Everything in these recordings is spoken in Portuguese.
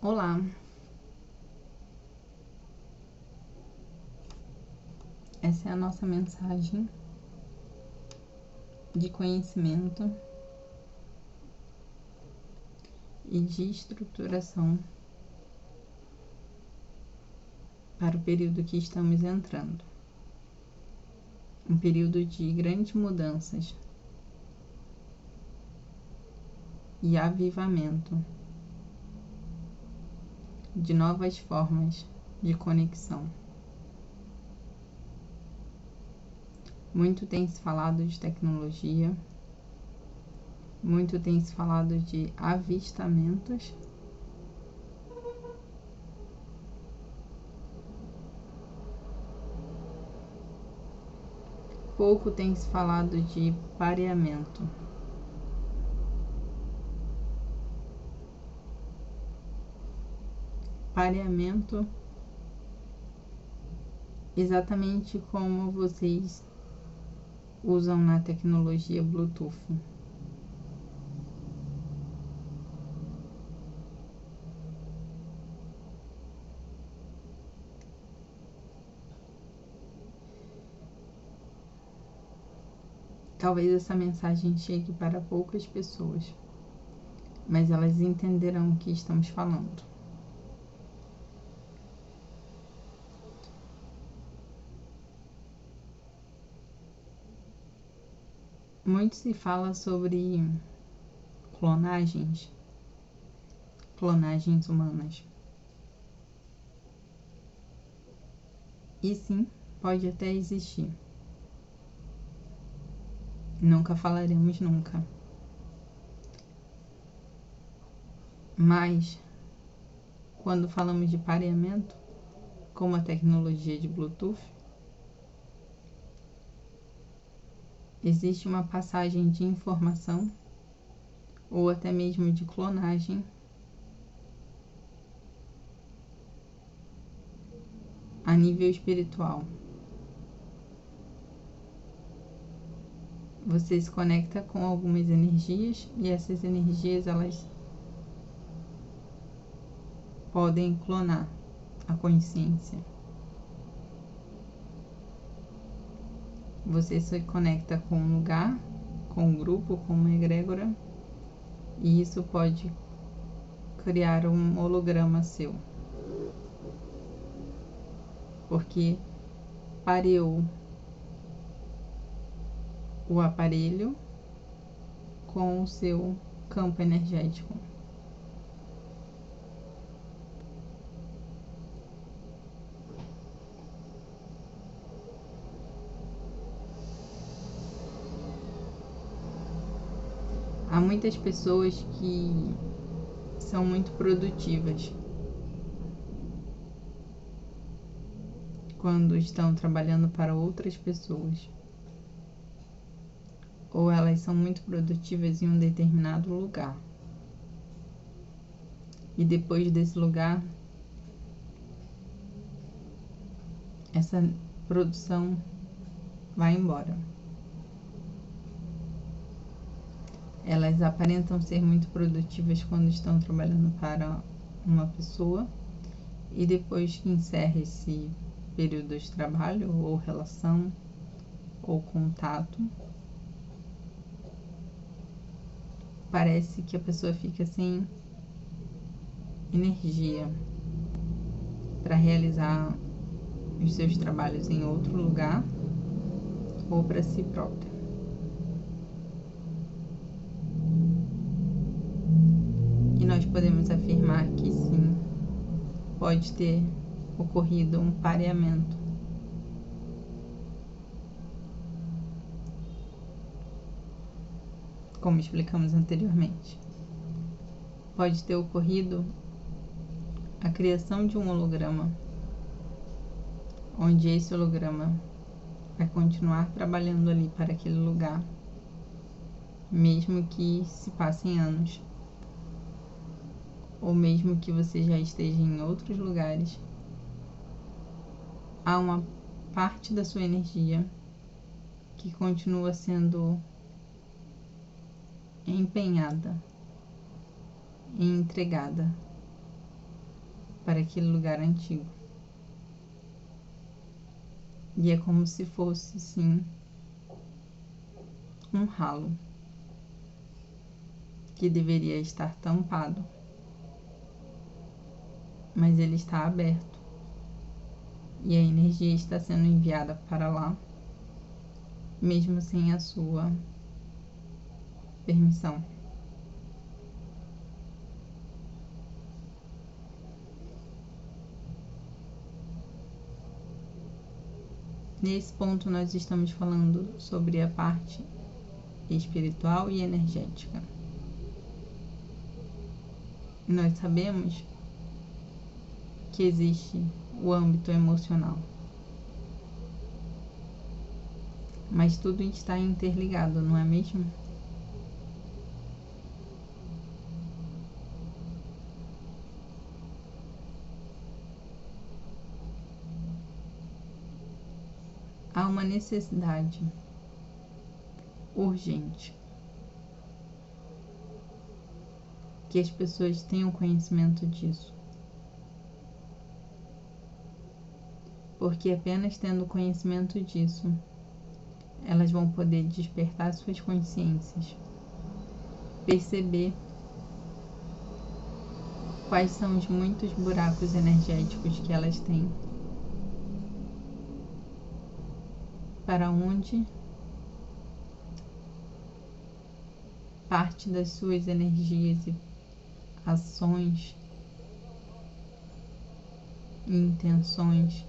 Olá, essa é a nossa mensagem de conhecimento e de estruturação para o período que estamos entrando. Um período de grandes mudanças e avivamento de novas formas de conexão. Muito tem se falado de tecnologia, muito tem se falado de avistamentos, pouco tem se falado de pareamento. Pareamento, exatamente como vocês usam na tecnologia Bluetooth. Talvez essa mensagem chegue para poucas pessoas, mas elas entenderão o que estamos falando. Muito se fala sobre clonagens humanas. E sim, pode até existir. Nunca falaremos nunca. Mas, quando falamos de pareamento, como a tecnologia de Bluetooth, existe uma passagem de informação ou até mesmo de clonagem a nível espiritual. Você se conecta com algumas energias e essas energias elas podem clonar a consciência. Você se conecta com um lugar, com um grupo, com uma egrégora, e isso pode criar um holograma seu. Porque pareou o aparelho com o seu campo energético. Há muitas pessoas que são muito produtivas quando estão trabalhando para outras pessoas, ou elas são muito produtivas em um determinado lugar, e depois desse lugar essa produção vai embora. Elas aparentam ser muito produtivas quando estão trabalhando para uma pessoa, e depois que encerra esse período de trabalho, ou relação, ou contato, parece que a pessoa fica sem energia para realizar os seus trabalhos em outro lugar ou para si própria. E nós podemos afirmar que sim, pode ter ocorrido um pareamento. Como explicamos anteriormente. Pode ter ocorrido a criação de um holograma, onde esse holograma vai continuar trabalhando ali para aquele lugar, mesmo que se passem anos, ou mesmo que você já esteja em outros lugares. Há uma parte da sua energia que continua sendo empenhada e entregada para aquele lugar antigo. E é como se fosse, sim, um ralo que deveria estar tampado, mas ele está aberto e a energia está sendo enviada para lá, mesmo sem a sua permissão. Nesse ponto, nós estamos falando sobre a parte espiritual e energética. Nós sabemos que existe o âmbito emocional, mas tudo está interligado, não é mesmo? Há uma necessidade urgente que as pessoas tenham conhecimento disso, porque apenas tendo conhecimento disso, elas vão poder despertar suas consciências, perceber quais são os muitos buracos energéticos que elas têm, para onde parte das suas energias e ações e intenções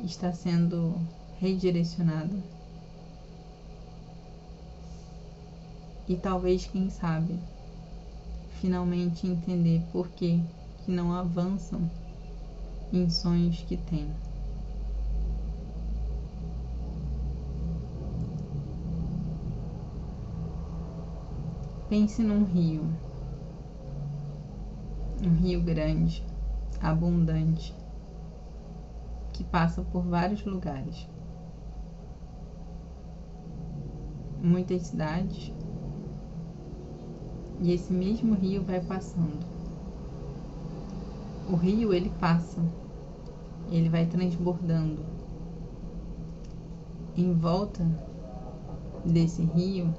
está sendo redirecionada. E talvez, quem sabe, finalmente entender por que não avançam em sonhos que têm. Pense num rio grande, abundante, que passa por vários lugares, muitas cidades, e esse mesmo rio vai passando. O rio, ele passa, ele vai transbordando. Em volta desse rio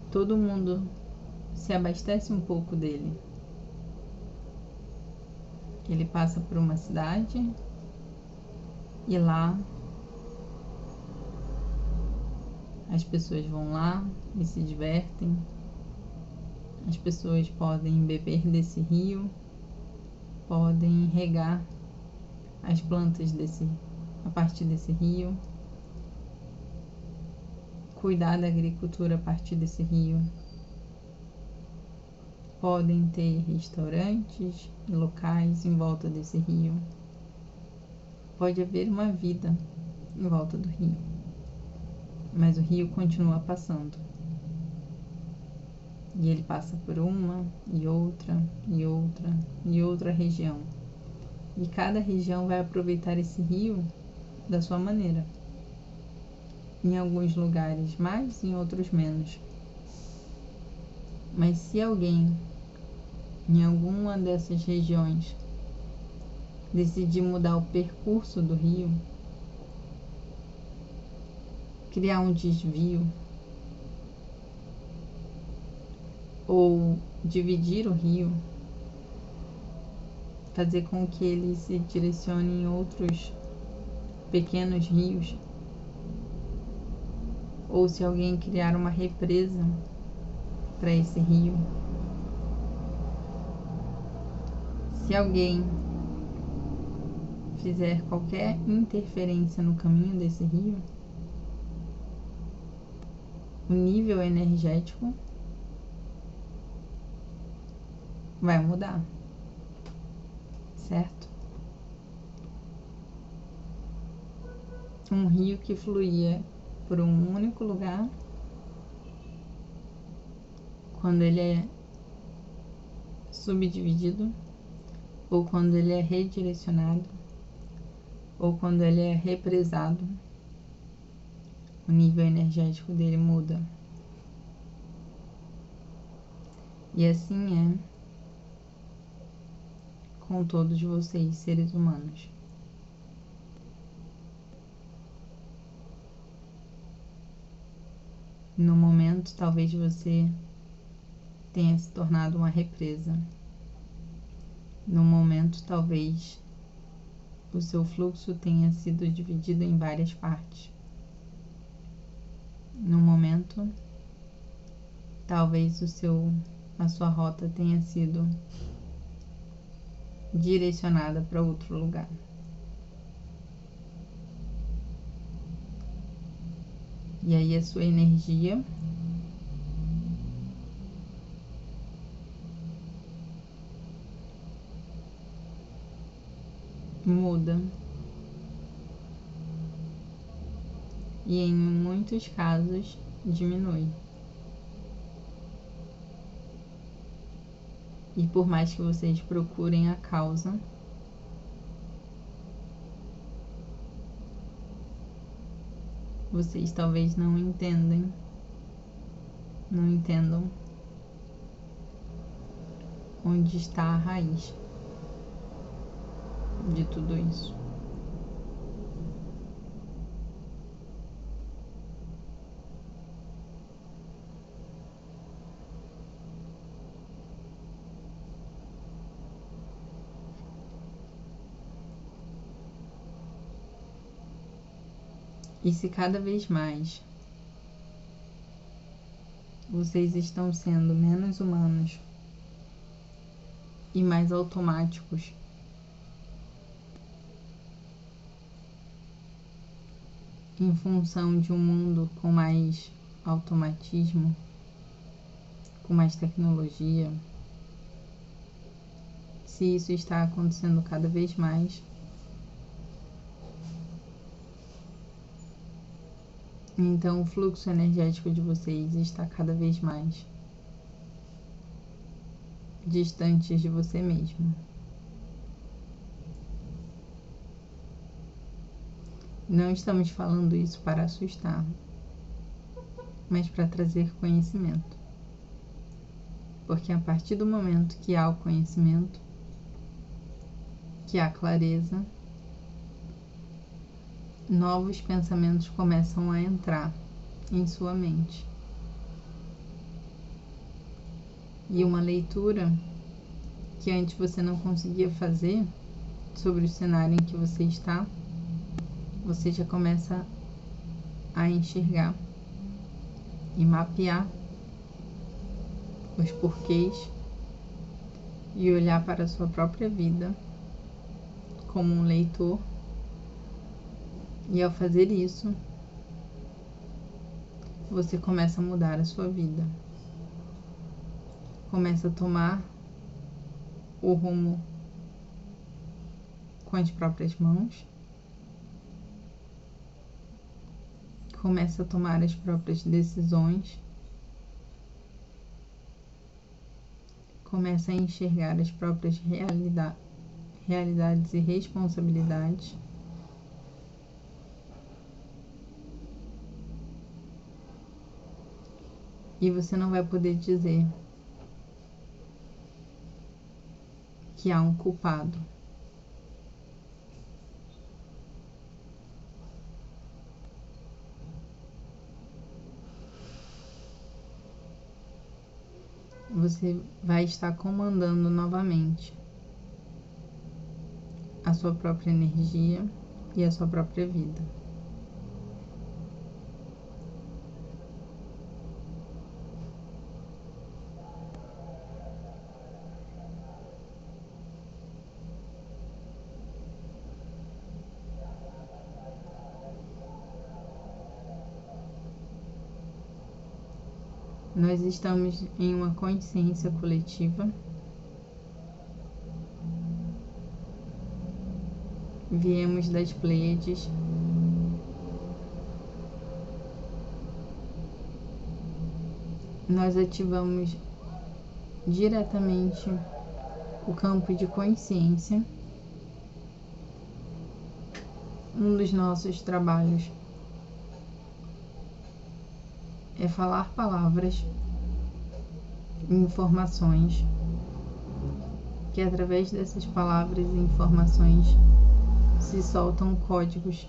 todo mundo se abastece um pouco dele. Ele passa por uma cidade e lá as pessoas vão lá e se divertem. As pessoas podem beber desse rio, podem regar as plantas a partir desse rio, cuidar da agricultura a partir desse rio. Podem ter restaurantes e locais em volta desse rio. Pode haver uma vida em volta do rio, mas o rio continua passando. E ele passa por uma e outra e outra e outra região. E cada região vai aproveitar esse rio da sua maneira. Em alguns lugares mais, em outros menos. Mas se alguém, em alguma dessas regiões, decidir mudar o percurso do rio, criar um desvio, ou dividir o rio, fazer com que ele se direcione em outros pequenos rios, ou se alguém criar uma represa para esse rio, se alguém fizer qualquer interferência no caminho desse rio, o nível energético vai mudar, certo? Um rio que fluía por um único lugar, quando ele é subdividido, ou quando ele é redirecionado, ou quando ele é represado, o nível energético dele muda. E assim é com todos vocês, seres humanos. No momento, talvez você tenha se tornado uma represa. No momento, talvez o seu fluxo tenha sido dividido em várias partes. No momento, talvez a sua rota tenha sido direcionada para outro lugar. E aí a sua energia muda. E em muitos casos diminui. E por mais que vocês procurem a causa, vocês talvez não entendam onde está a raiz de tudo isso. E se cada vez mais vocês estão sendo menos humanos e mais automáticos, em função de um mundo com mais automatismo, com mais tecnologia, se isso está acontecendo cada vez mais, então o fluxo energético de vocês está cada vez mais distante de você mesmo. Não estamos falando isso para assustar, mas para trazer conhecimento. Porque a partir do momento que há o conhecimento, que há clareza, novos pensamentos começam a entrar em sua mente. E uma leitura que antes você não conseguia fazer sobre o cenário em que você está, você já começa a enxergar e mapear os porquês e olhar para a sua própria vida como um leitor. E ao fazer isso, você começa a mudar a sua vida. Começa a tomar o rumo com as próprias mãos. Começa a tomar as próprias decisões. Começa a enxergar as próprias realidades e responsabilidades. E você não vai poder dizer que há um culpado. Você vai estar comandando novamente a sua própria energia e a sua própria vida. Nós estamos em uma consciência coletiva. Viemos das Pleiades. Nós ativamos diretamente o campo de consciência. Um dos nossos trabalhos é falar palavras informações, que através dessas palavras e informações se soltam códigos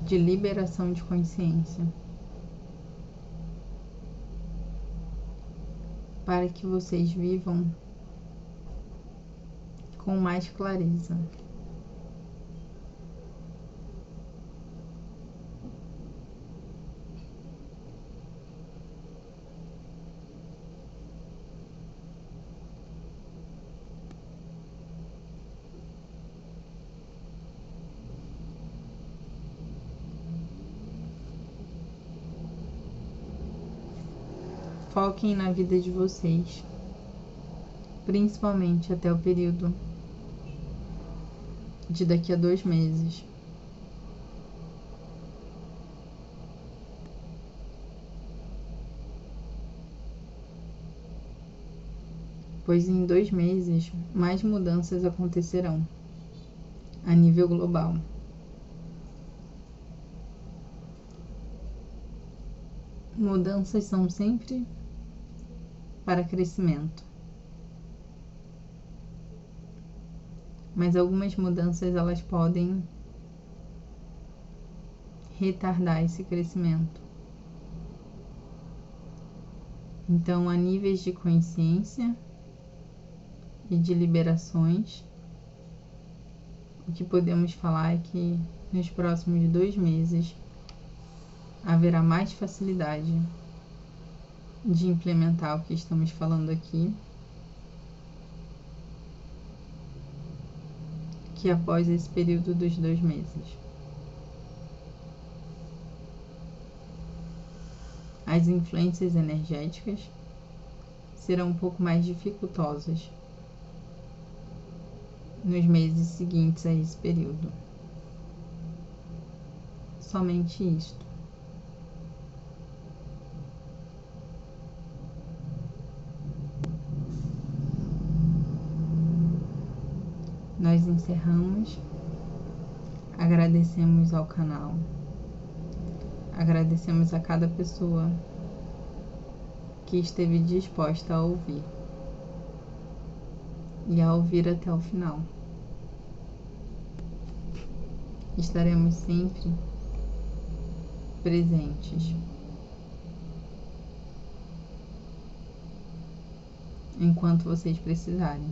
de liberação de consciência, para que vocês vivam com mais clareza. Foquem na vida de vocês, principalmente até o período de daqui a 2 meses. Pois em 2 meses mais mudanças acontecerão a nível global. Mudanças são sempre para crescimento. Mas algumas mudanças elas podem retardar esse crescimento. Então, a níveis de consciência e de liberações, o que podemos falar é que nos próximos 2 meses haverá mais facilidade de implementar o que estamos falando aqui, que após esse período dos 2 meses. As influências energéticas serão um pouco mais dificultosas nos meses seguintes a esse período. Somente isto. Nós encerramos, agradecemos ao canal, agradecemos a cada pessoa que esteve disposta a ouvir e a ouvir até o final. Estaremos sempre presentes enquanto vocês precisarem.